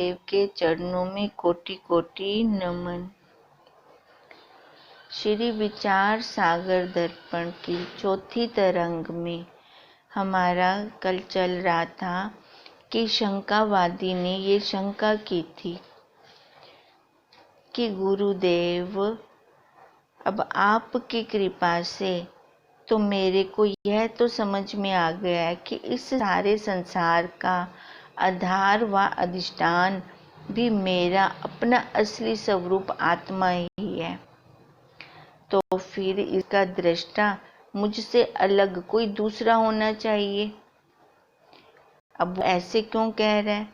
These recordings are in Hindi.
गुरुदेव के चरणों में कोटि कोटि नमन। श्री विचार सागर दर्पण की चौथी तरंग में हमारा कल चल रहा था कि शंकावादी ने ये शंका की थी कि गुरुदेव, अब आपकी कृपा से तो मेरे को यह तो समझ में आ गया है कि इस सारे संसार का आधार व अधिष्ठान भी मेरा अपना असली स्वरूप आत्मा ही है, तो फिर इसका दृष्टा मुझसे अलग कोई दूसरा होना चाहिए। अब ऐसे क्यों कह रहा है?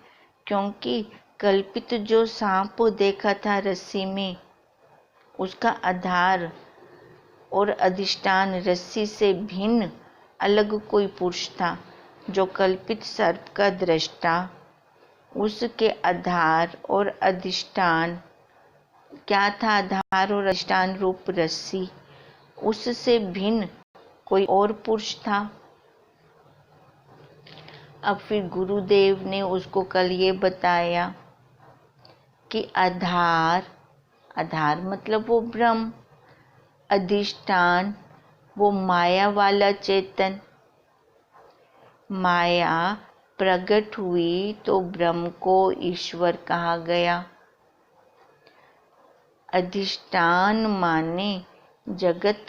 क्योंकि कल्पित जो सांप देखा था रस्सी में, उसका आधार और अधिष्ठान रस्सी से भिन्न अलग कोई पुरुष था, जो कल्पित सर्प का दृष्टा। उसके आधार और अधिष्ठान क्या था? आधार और अधिष्ठान रूप रस्सी। उससे भिन्न कोई और पुरुष था। अब फिर गुरुदेव ने उसको कल ये बताया कि आधार मतलब वो ब्रह्म, अधिष्ठान वो माया वाला चेतन। माया प्रकट हुई तो ब्रह्म को ईश्वर कहा गया। अधिष्ठान माने जगत।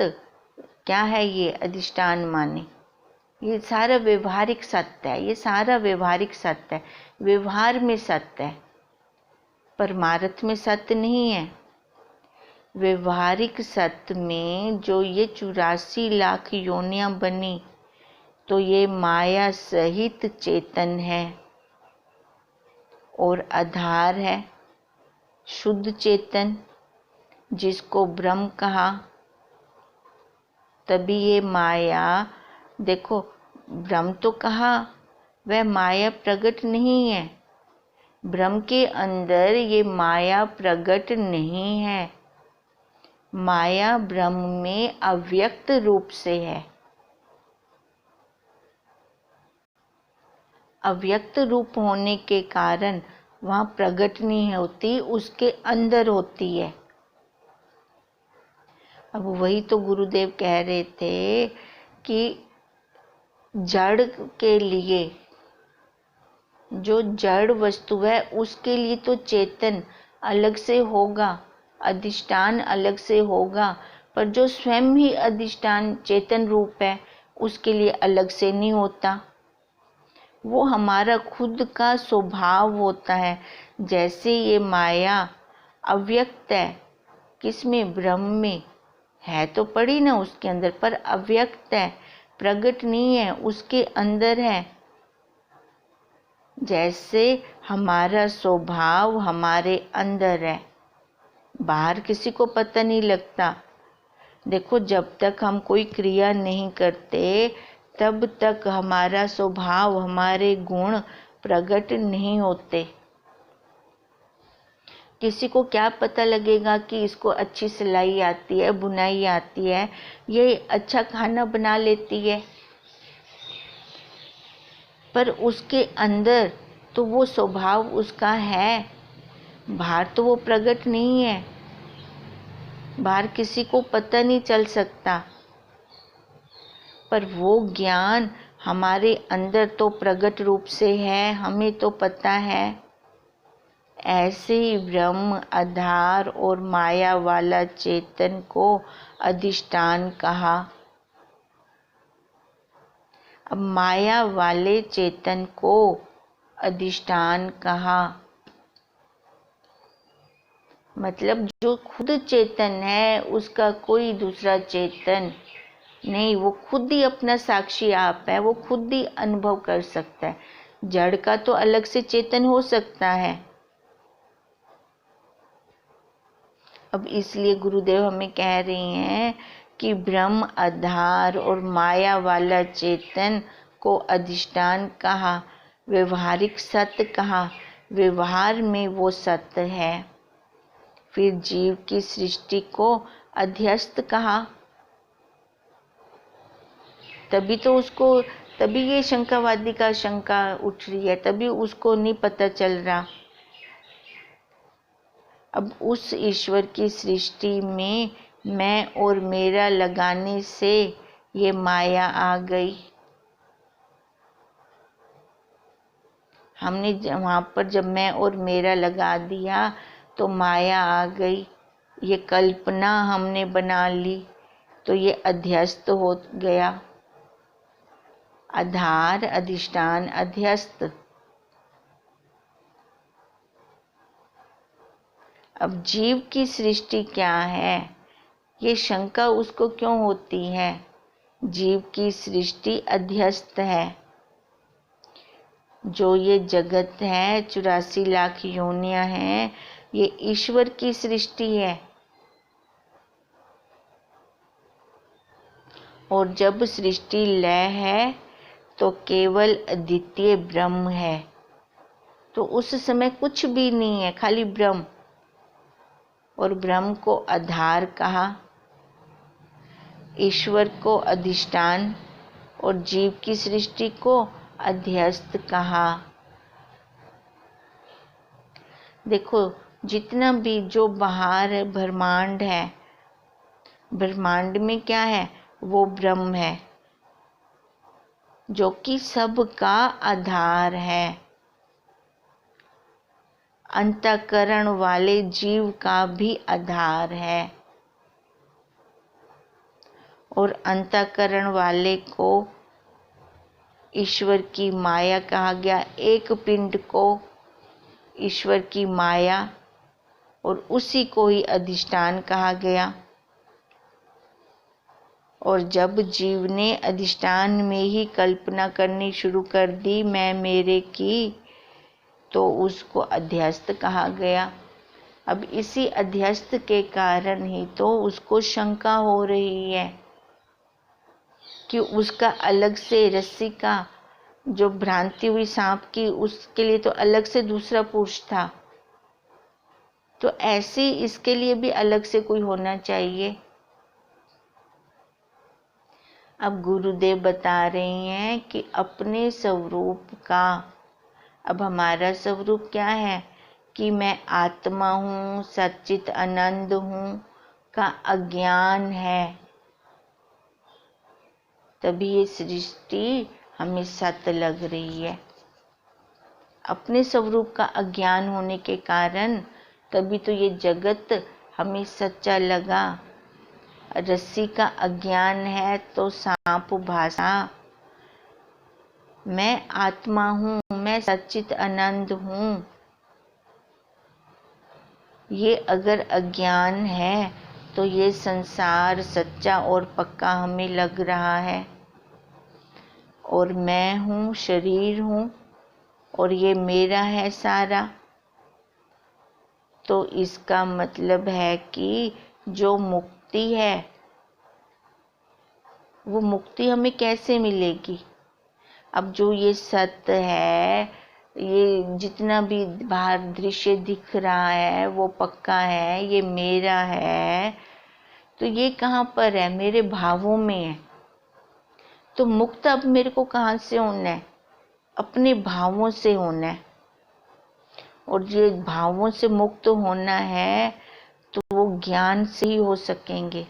क्या है ये अधिष्ठान माने? ये सारा व्यवहारिक सत्य है, ये सारा व्यवहारिक सत्य है, व्यवहार में सत्य है, परमार्थ में सत्य नहीं है। व्यवहारिक सत्य में जो ये 84 लाख योनियां बनी, तो ये माया सहित चेतन है और आधार है शुद्ध चेतन, जिसको ब्रह्म कहा। तभी ये माया, देखो ब्रह्म तो कहा, वह माया प्रकट नहीं है। ब्रह्म के अंदर ये माया प्रकट नहीं है। माया ब्रह्म में अव्यक्त रूप से है। अव्यक्त रूप होने के कारण वहाँ प्रकट नहीं होती, उसके अंदर होती है। अब वही तो गुरुदेव कह रहे थे कि जड़ के लिए, जो जड़ वस्तु है उसके लिए तो चेतन अलग से होगा, अधिष्ठान अलग से होगा, पर जो स्वयं ही अधिष्ठान चेतन रूप है उसके लिए अलग से नहीं होता। वो हमारा खुद का स्वभाव होता है। जैसे ये माया अव्यक्त है, किसमें? ब्रह्म में है तो पड़ी ना उसके अंदर, पर अव्यक्त है, प्रकट नहीं है, उसके अंदर है। जैसे हमारा स्वभाव हमारे अंदर है, बाहर किसी को पता नहीं लगता। देखो, जब तक हम कोई क्रिया नहीं करते तब तक हमारा स्वभाव, हमारे गुण प्रकट नहीं होते। किसी को क्या पता लगेगा कि इसको अच्छी सिलाई आती है, बुनाई आती है, ये अच्छा खाना बना लेती है, पर उसके अंदर तो वो स्वभाव उसका है, बाहर तो वो प्रकट नहीं है, बाहर किसी को पता नहीं चल सकता। पर वो ज्ञान हमारे अंदर तो प्रकट रूप से है, हमें तो पता है। ऐसे ही ब्रह्म, आधार और माया वाला चेतन को अधिष्ठान कहा। अब माया वाले चेतन को अधिष्ठान कहा, मतलब जो खुद चेतन है उसका कोई दूसरा चेतन नहीं, वो खुद ही अपना साक्षी आप है, वो खुद ही अनुभव कर सकता है। जड़ का तो अलग से चेतन हो सकता है। अब इसलिए गुरुदेव हमें कह रहे हैं कि ब्रह्म, आधार और माया वाला चेतन को अधिष्ठान कहा, व्यवहारिक सत्य कहा, व्यवहार में वो सत्य है। फिर जीव की सृष्टि को अध्यस्त कहा। तभी ये शंकावादी का शंका उठ रही है, तभी उसको नहीं पता चल रहा अब उस ईश्वर की सृष्टि में मैं और मेरा लगाने से ये माया आ गई। हमने वहाँ पर जब मैं और मेरा लगा दिया तो माया आ गई, ये कल्पना हमने बना ली, तो ये अध्यस्त हो गया। आधार, अधिष्ठान, अध्यस्त। अब जीव की सृष्टि क्या है, ये शंका उसको क्यों होती है? जीव की सृष्टि अध्यस्त है। जो ये जगत है, 84 लाख योनियां हैं, ये ईश्वर की सृष्टि है। और जब सृष्टि लय है तो केवल अद्वितीय ब्रह्म है। तो उस समय कुछ भी नहीं है, खाली ब्रह्म। और ब्रह्म को आधार कहा, ईश्वर को अधिष्ठान और जीव की सृष्टि को अध्यस्त कहा। देखो, जितना भी जो बाहर है, ब्रह्मांड है, ब्रह्मांड में क्या है? वो ब्रह्म है, जो कि सबका आधार है। अंतःकरण वाले जीव का भी आधार है। और अंतःकरण वाले को ईश्वर की माया कहा गया। एक पिंड को ईश्वर की माया और उसी को ही अधिष्ठान कहा गया। और जब जीव ने अधिष्ठान में ही कल्पना करनी शुरू कर दी मैं मेरे की, तो उसको अध्यस्त कहा गया। अब इसी अध्यस्त के कारण ही तो उसको शंका हो रही है कि उसका अलग से रस्सी का जो भ्रांति हुई सांप की, उसके लिए तो अलग से दूसरा पुरुष था, तो ऐसे इसके लिए भी अलग से कोई होना चाहिए। अब गुरुदेव बता रहे हैं कि अपने स्वरूप का, अब हमारा स्वरूप क्या है कि मैं आत्मा हूँ, सच्चित आनंद हूँ का अज्ञान है। तभी ये सृष्टि हमें सत्य लग रही है। अपने स्वरूप का अज्ञान होने के कारण तभी तो ये जगत हमें सच्चा लगा। रस्सी का अज्ञान है तो सांप भाषा। मैं आत्मा हूँ, मैं सच्चित आनंद हूँ, ये अगर अज्ञान है तो ये संसार सच्चा और पक्का हमें लग रहा है। और मैं हूँ, शरीर हूँ और ये मेरा है सारा। तो इसका मतलब है कि जो मुक्ति है, वो मुक्ति हमें कैसे मिलेगी? अब जो ये सत्य है, ये जितना भी बाहर दृश्य दिख रहा है वो पक्का है, ये मेरा है, तो ये कहाँ पर है? मेरे भावों में है। तो मुक्त अब मेरे को कहाँ से होना है? अपने भावों से होना है। और ये भावों से मुक्त होना है तो वो ज्ञान से ही हो सकेंगे।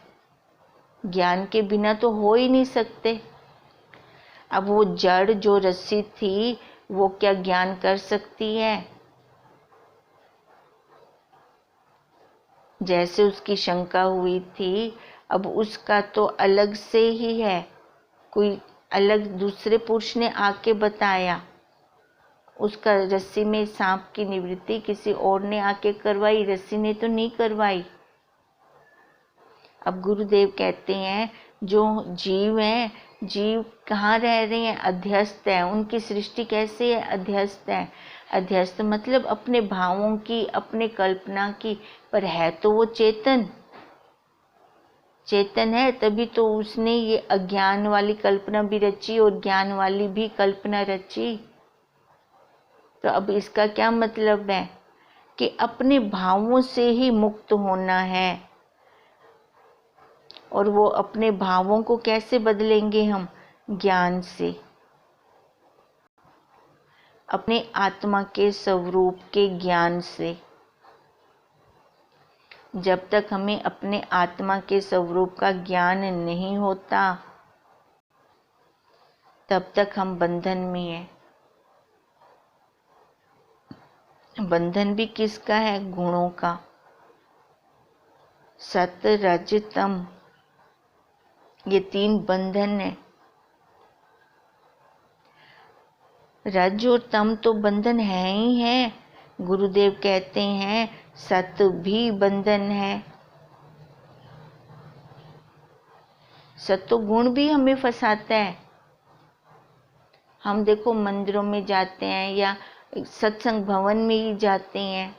ज्ञान के बिना तो हो ही नहीं सकते। अब वो जड़ जो रस्सी थी वो क्या ज्ञान कर सकती है? जैसे उसकी शंका हुई थी, अब उसका तो अलग से ही है, कोई अलग दूसरे पुरुष ने आके बताया। उसका रस्सी में सांप की निवृत्ति किसी और ने आके करवाई, रस्सी ने तो नहीं करवाई। अब गुरुदेव कहते हैं जो जीव हैं, जीव कहाँ रह रहे हैं? अध्यस्त है। उनकी सृष्टि कैसे है? अध्यस्त है। अध्यस्त मतलब अपने भावों की, अपने कल्पना की, पर है तो वो चेतन। चेतन है तभी तो उसने ये अज्ञान वाली कल्पना भी रची और ज्ञान वाली भी कल्पना रची। तो अब इसका क्या मतलब है कि अपने भावों से ही मुक्त होना है। और वो अपने भावों को कैसे बदलेंगे हम? ज्ञान से, अपने आत्मा के स्वरूप के ज्ञान से। जब तक हमें अपने आत्मा के स्वरूप का ज्ञान नहीं होता, तब तक हम बंधन में हैं। बंधन भी किसका है? गुणों का। सत, रज, तम, ये 3 बंधन है। रज और तम तो बंधन है ही है। गुरुदेव कहते हैं सत भी बंधन है। सत्वगुण भी हमें फंसाता है। हम देखो मंदिरों में जाते हैं या सत्संग भवन में ही जाते हैं,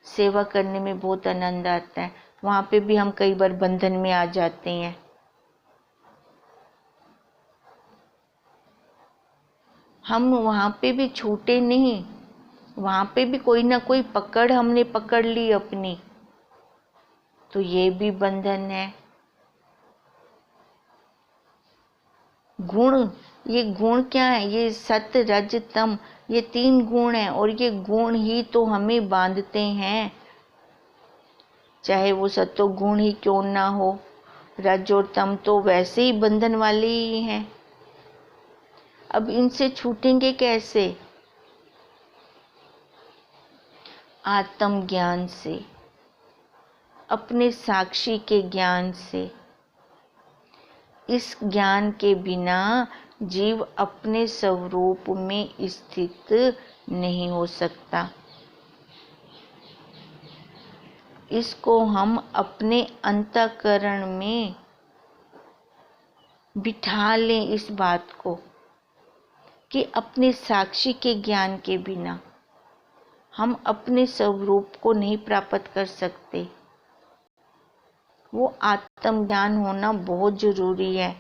सेवा करने में बहुत आनंद आता है। वहाँ पे भी हम कई बार बंधन में आ जाते हैं। हम वहाँ पे भी छूटे नहीं, वहाँ पे भी कोई ना कोई पकड़ हमने पकड़ ली अपनी, तो ये भी बंधन है। गुण, ये गुण क्या है? ये सत, रज, तम, ये 3 गुण हैं और ये गुण ही तो हमें बांधते हैं। चाहे वो सत्व गुण ही क्यों ना हो, रज और तम तो वैसे ही बंधन वाले ही हैं। अब इनसे छूटेंगे कैसे? आत्म ज्ञान से, अपने साक्षी के ज्ञान से। इस ज्ञान के बिना जीव अपने स्वरूप में स्थित नहीं हो सकता। इसको हम अपने अंतःकरण में बिठा लें, इस बात को कि अपने साक्षी के ज्ञान के बिना हम अपने स्वरूप को नहीं प्राप्त कर सकते। वो आत्मज्ञान होना बहुत ज़रूरी है।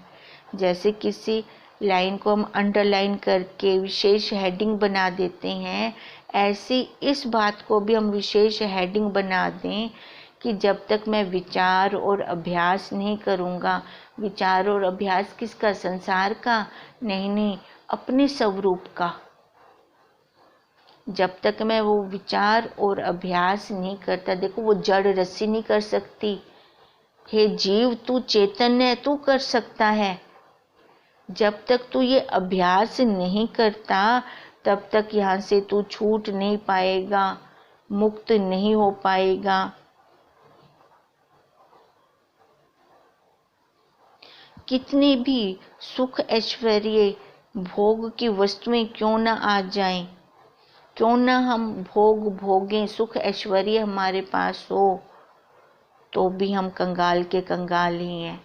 जैसे किसी लाइन को हम अंडरलाइन करके विशेष हेडिंग बना देते हैं, ऐसी इस बात को भी हम विशेष हेडिंग बना दें कि जब तक मैं विचार और अभ्यास नहीं करूँगा। विचार और अभ्यास किसका? संसार का? नहीं, अपने स्वरूप का। जब तक मैं वो विचार और अभ्यास नहीं करता, देखो वो जड़ रस्सी नहीं कर सकती। हे जीव, तू चेतन है, तू कर सकता है। जब तक तू ये अभ्यास नहीं करता, तब तक यहाँ से तू छूट नहीं पाएगा, मुक्त नहीं हो पाएगा। कितने भी सुख ऐश्वर्य भोग की वस्तुएं क्यों ना आ जाएं, क्यों ना हम भोग भोगें, सुख ऐश्वर्य हमारे पास हो, तो भी हम कंगाल के कंगाल ही हैं।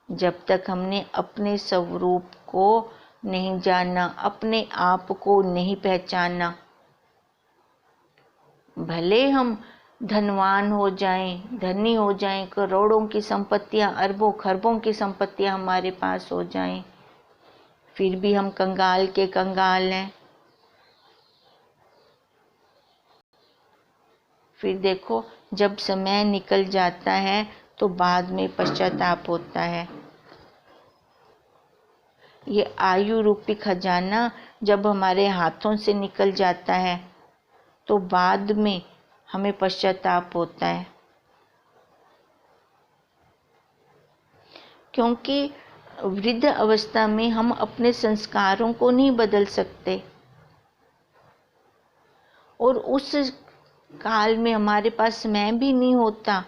जब तक हमने अपने स्वरूप को नहीं जाना, अपने आप को नहीं पहचाना। भले हम धनवान हो जाएं, धनी हो जाएं, करोड़ों की संपत्तियां, अरबों खरबों की संपत्तियां हमारे पास हो जाएं, फिर भी हम कंगाल के कंगाल हैं। फिर देखो, जब समय निकल जाता है तो बाद में पश्चाताप होता है। ये आयु रूपी खजाना जब हमारे हाथों से निकल जाता है तो बाद में हमें पश्चाताप होता है, क्योंकि वृद्ध अवस्था में हम अपने संस्कारों को नहीं बदल सकते और उस काल में हमारे पास समय भी नहीं होता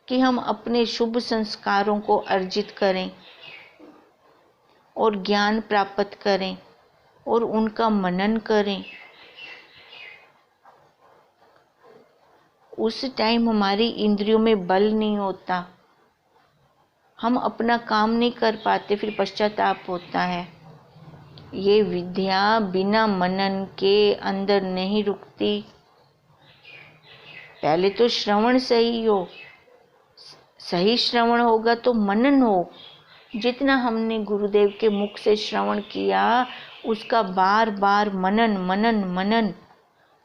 कि हम अपने शुभ संस्कारों को अर्जित करें और ज्ञान प्राप्त करें और उनका मनन करें। उस टाइम हमारी इंद्रियों में बल नहीं होता, हम अपना काम नहीं कर पाते, फिर पश्चाताप होता है। ये विद्या बिना मनन के अंदर नहीं रुकती। पहले तो श्रवण सही हो, सही श्रवण होगा तो मनन हो। जितना हमने गुरुदेव के मुख से श्रवण किया, उसका बार बार मनन मनन मनन।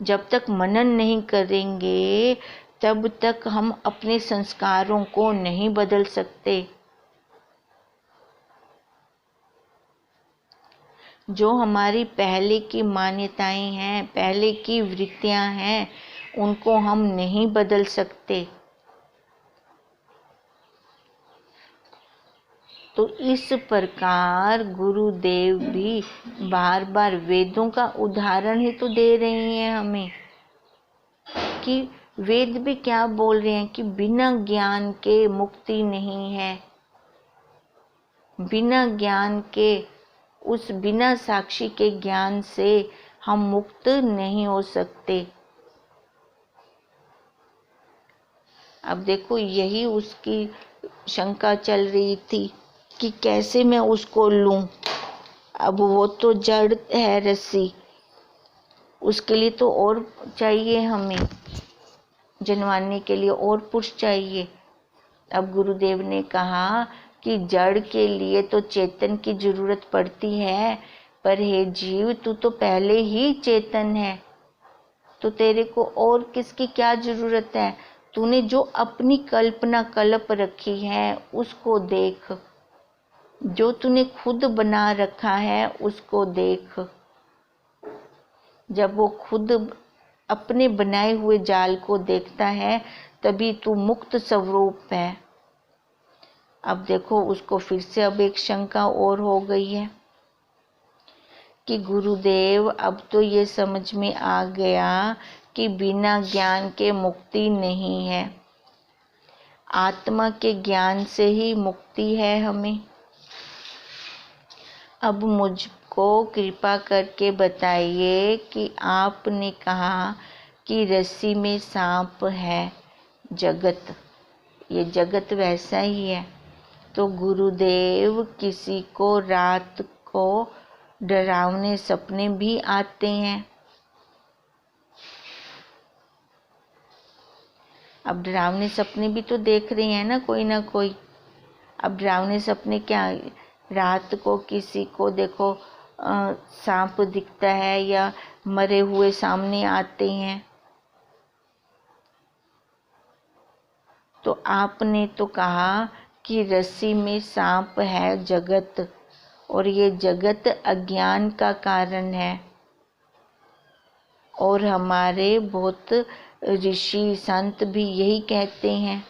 जब तक मनन नहीं करेंगे, तब तक हम अपने संस्कारों को नहीं बदल सकते। जो हमारी पहले की मान्यताएं हैं, पहले की वृत्तियां हैं, उनको हम नहीं बदल सकते। तो इस प्रकार गुरुदेव भी बार बार वेदों का उदाहरण ही तो दे रहे हैं हमें, कि वेद भी क्या बोल रहे हैं कि बिना ज्ञान के मुक्ति नहीं है, बिना ज्ञान के, उस बिना साक्षी के ज्ञान से हम मुक्त नहीं हो सकते। अब देखो यही उसकी शंका चल रही थी कि कैसे मैं उसको लूं। अब वो तो जड़ है रस्सी, उसके लिए तो और चाहिए, हमें जनवाने के लिए और पुरुष चाहिए। अब गुरुदेव ने कहा कि जड़ के लिए तो चेतन की जरूरत पड़ती है, पर हे जीव तू तो पहले ही चेतन है, तो तेरे को और किसकी क्या जरूरत है। तूने जो अपनी कल्पना कल्प रखी है उसको देख, जो तूने खुद बना रखा है उसको देख। जब वो खुद अपने बनाए हुए जाल को देखता है तभी तू मुक्त स्वरूप है। अब देखो उसको फिर से अब एक शंका और हो गई है कि गुरुदेव अब तो ये समझ में आ गया कि बिना ज्ञान के मुक्ति नहीं है, आत्मा के ज्ञान से ही मुक्ति है हमें। अब मुझको कृपा करके बताइए कि आपने कहा कि रस्सी में सांप है, जगत, ये जगत वैसा ही है। तो गुरुदेव किसी को रात को डरावने सपने भी आते हैं। अब डरावने सपने भी तो देख रहे हैं ना कोई। अब डरावने सपने क्या, रात को किसी को देखो सांप दिखता है या मरे हुए सामने आते हैं। तो आपने तो कहा कि रस्सी में सांप है जगत, और ये जगत अज्ञान का कारण है। और हमारे बहुत ऋषि संत भी यही कहते हैं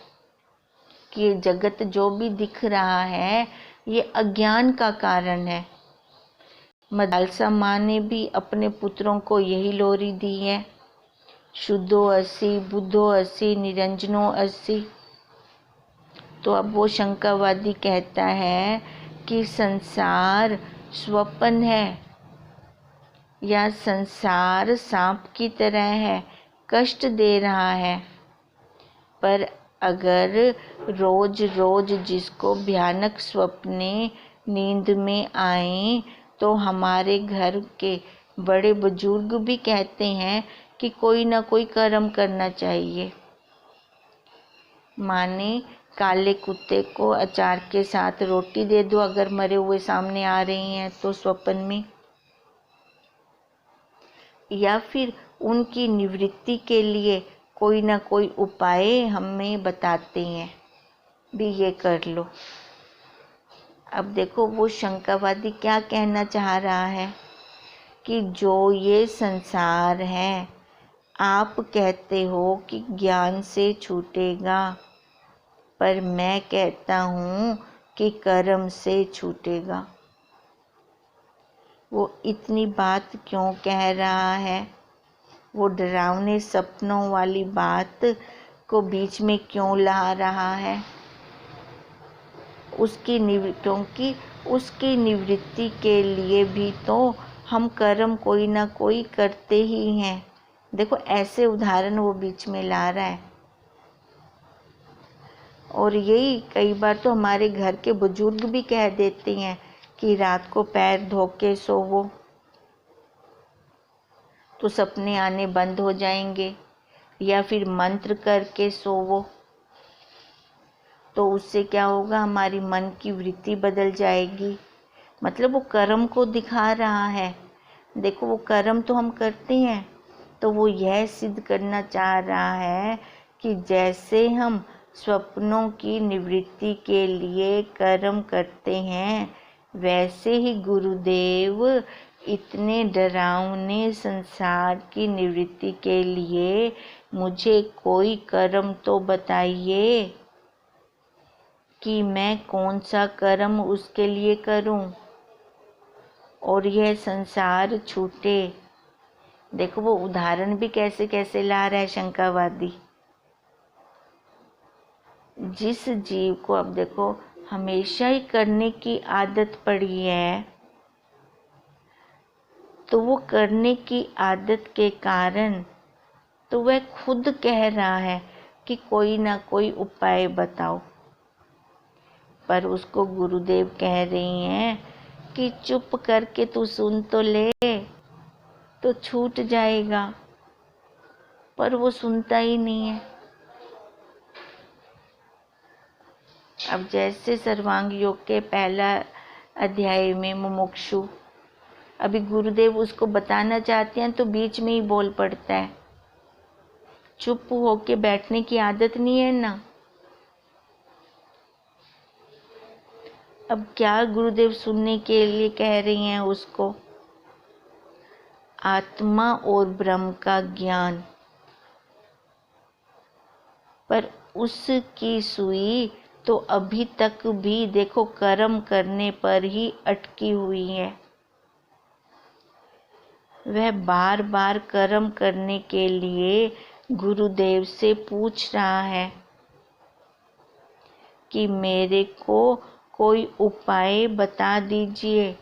कि ये जगत जो भी दिख रहा है ये अज्ञान का कारण है। मदालसा माँ ने भी अपने पुत्रों को यही लोरी दी है, शुद्धो असि बुद्धो असि निरंजनो असि। तो अब वो शंकावादी कहता है कि संसार स्वप्न है या संसार सांप की तरह है, कष्ट दे रहा है। पर अगर रोज रोज जिसको भयानक सपने नींद में आए तो हमारे घर के बड़े बुजुर्ग भी कहते हैं कि कोई ना कोई कर्म करना चाहिए। माने काले कुत्ते को अचार के साथ रोटी दे दो अगर मरे हुए सामने आ रहे हैं तो स्वप्न में, या फिर उनकी निवृत्ति के लिए कोई ना कोई उपाय हमें बताते हैं भी, ये कर लो। अब देखो वो शंकावादी क्या कहना चाह रहा है कि जो ये संसार है आप कहते हो कि ज्ञान से छूटेगा, पर मैं कहता हूँ कि कर्म से छूटेगा। वो इतनी बात क्यों कह रहा है, वो डरावने सपनों वाली बात को बीच में क्यों ला रहा है। क्योंकि उसकी निवृत्ति के लिए भी तो हम कर्म कोई ना कोई करते ही हैं। देखो ऐसे उदाहरण वो बीच में ला रहा है। और यही कई बार तो हमारे घर के बुजुर्ग भी कह देते हैं कि रात को पैर धो के सोवो तो सपने आने बंद हो जाएंगे, या फिर मंत्र करके सोवो तो उससे क्या होगा, हमारी मन की वृत्ति बदल जाएगी। मतलब वो कर्म को दिखा रहा है। देखो वो कर्म तो हम करते हैं, तो वो यह सिद्ध करना चाह रहा है कि जैसे हम स्वप्नों की निवृत्ति के लिए कर्म करते हैं वैसे ही गुरुदेव इतने डरावने संसार की निवृत्ति के लिए मुझे कोई कर्म तो बताइए कि मैं कौन सा कर्म उसके लिए करूं और यह संसार छूटे। देखो वो उदाहरण भी कैसे कैसे ला रहा है शंकावादी। जिस जीव को अब देखो हमेशा ही करने की आदत पड़ी है, तो वो करने की आदत के कारण तो वह खुद कह रहा है कि कोई ना कोई उपाय बताओ, पर उसको गुरुदेव कह रही हैं कि चुप करके तू सुन तो ले, तो छूट जाएगा। पर वो सुनता ही नहीं है। अब जैसे सर्वांग योग के पहला अध्याय में मुमुक्षु, अभी गुरुदेव उसको बताना चाहते हैं तो बीच में ही बोल पड़ता है। चुप होके बैठने की आदत नहीं है ना। अब क्या गुरुदेव सुनने के लिए कह रही हैं उसको? आत्मा और ब्रह्म का ज्ञान। पर उसकी सुई तो अभी तक भी देखो कर्म करने पर ही अटकी हुई है। वह बार बार कर्म करने के लिए गुरुदेव से पूछ रहा है कि मेरे को कोई उपाय बता दीजिए।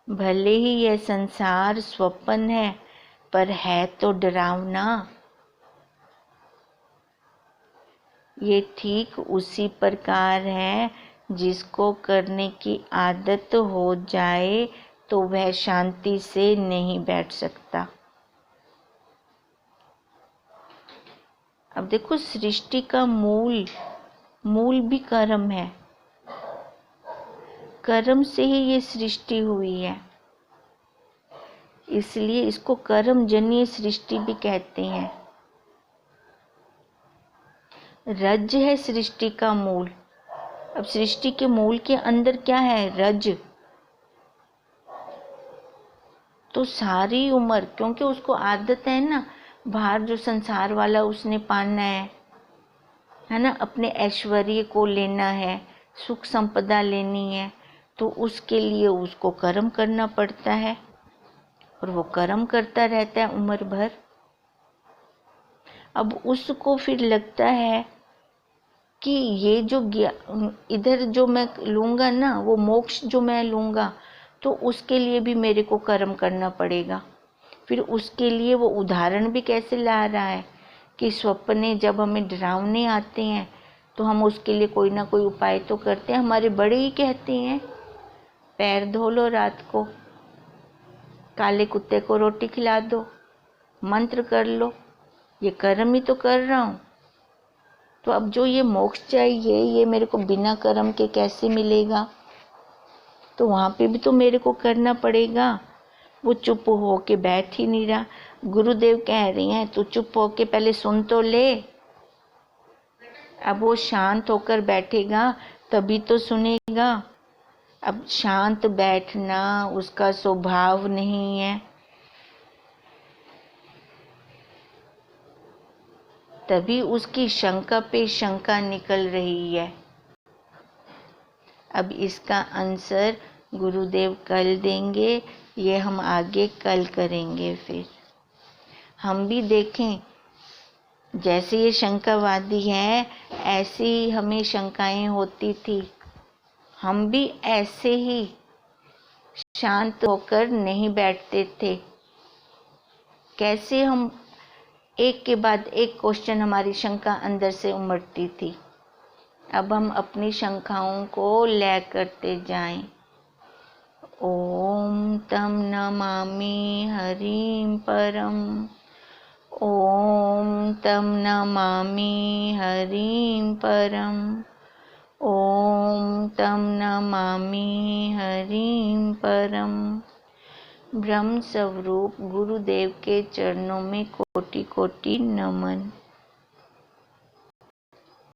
भले ही यह संसार स्वप्न है, पर है तो डरावना। ये ठीक उसी प्रकार है जिसको करने की आदत हो जाए तो वह शांति से नहीं बैठ सकता। अब देखो सृष्टि का मूल भी कर्म है। कर्म से ही ये सृष्टि हुई है, इसलिए इसको कर्मजन्य सृष्टि भी कहते हैं। रज है सृष्टि का मूल। अब सृष्टि के मूल के अंदर क्या है? रज। तो सारी उम्र, क्योंकि उसको आदत है ना, बाहर जो संसार वाला उसने पाना है ना, अपने ऐश्वर्य को लेना है, सुख संपदा लेनी है, तो उसके लिए उसको कर्म करना पड़ता है और वो कर्म करता रहता है उम्र भर। अब उसको फिर लगता है कि ये जो इधर जो मैं लूँगा ना, वो मोक्ष जो मैं लूँगा, तो उसके लिए भी मेरे को कर्म करना पड़ेगा। फिर उसके लिए वो उदाहरण भी कैसे ला रहा है कि स्वप्ने जब हमें डरावने आते हैं तो हम उसके लिए कोई ना कोई उपाय तो करते हैं। हमारे बड़े ही कहते हैं पैर धो लो, रात को काले कुत्ते को रोटी खिला दो, मंत्र कर लो। ये कर्म ही तो कर रहा हूँ। तो अब जो ये मोक्ष चाहिए, ये मेरे को बिना कर्म के कैसे मिलेगा? तो वहाँ पे भी तो मेरे को करना पड़ेगा। वो चुप हो के बैठ ही नहीं रहा। गुरुदेव कह रही हैं तू चुप हो के पहले सुन तो ले। अब वो शांत होकर बैठेगा तभी तो सुनेगा। अब शांत बैठना उसका स्वभाव नहीं है, तभी उसकी शंका पे शंका निकल रही है। अब इसका आंसर गुरुदेव कल देंगे, ये हम आगे कल करेंगे। फिर हम भी देखें, जैसे ये शंकावादी है ऐसे ही हमें शंकाएं होती थी। हम भी ऐसे ही शांत होकर नहीं बैठते थे। कैसे हम एक के बाद एक क्वेश्चन, हमारी शंका अंदर से उमड़ती थी। अब हम अपनी शंकाओं को लय करते जाएं। ओम तम नमामि हरिं परम। ओम तम नमामि हरिं परम। ओम तम नमामि हरिं परम। ब्रह्म स्वरूप गुरुदेव के चरणों में कोटि कोटि नमन।